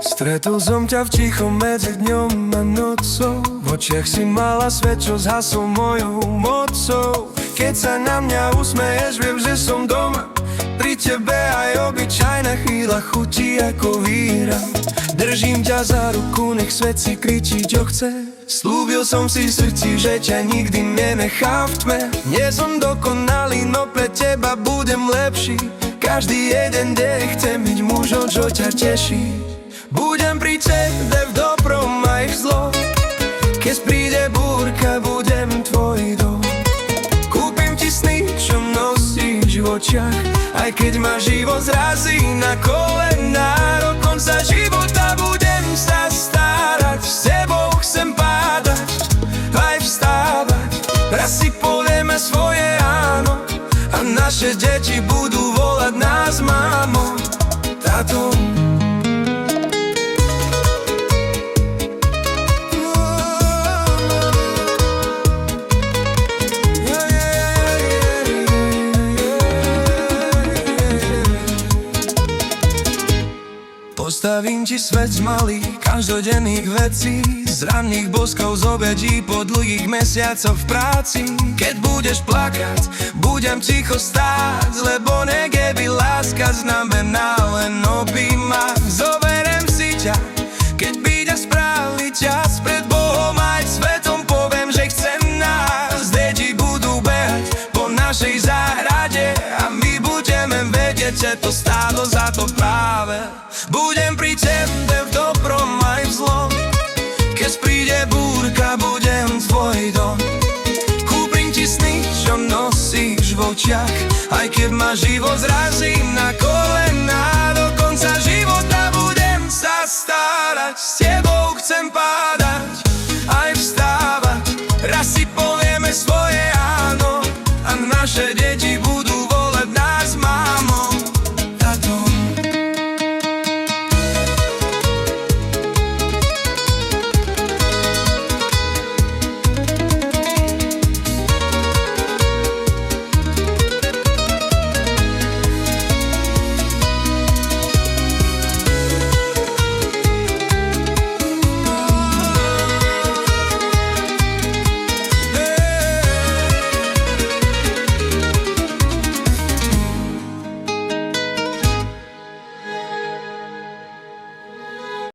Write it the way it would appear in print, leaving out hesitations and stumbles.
Stretol som ťa v tichom medzi dňom a nocou. V očiach si mala svet, čo zhasol mojou mocou. Keď sa na mňa usmeješ, viem, že som doma. Pri tebe aj obyčajná chvíľa chutí ako víra. Držím ťa za ruku, nech svet si kričí, čo chce. Slúbil som si v srdci, že ťa nikdy nenechám v tme. Nie som dokonalý, no pre teba budem lepší. Každý jeden deň chcem byť mužom, čo ťa teší. Budem pri tebe v dobrom aj v zlo. Keď príde búrka, budem tvoj dom. Kúpim ti sny, čo nosíš v očiach. Aj keď ma život zrazí na kolená, do konca života budem sa starať. S tebou chcem pádať, aj vstávať. Raz si povieme svoje áno a naše deti budú volať nás mámo, táto. Postavím ti svet z malých, každodenných vecí, z ranných boskov, z obedí po dlhých mesiacoch v práci. Keď budeš plakať, budem ticho stáť, lebo nekeby láska znamená len objímať. Zoberiem si ťa, keď príde správny čas, pred Bohom aj svetom poviem, že chcem nás. Deti budú behať po našej záhrade a my budeme vedieť, že to stálo za to práve. Budem pri tebe v dobrom aj v zlom. Keď príde búrka, budem tvoj dom. Kúpim ti sny, čo nosíš v očiach. Aj keď ma život zrazí na kolená,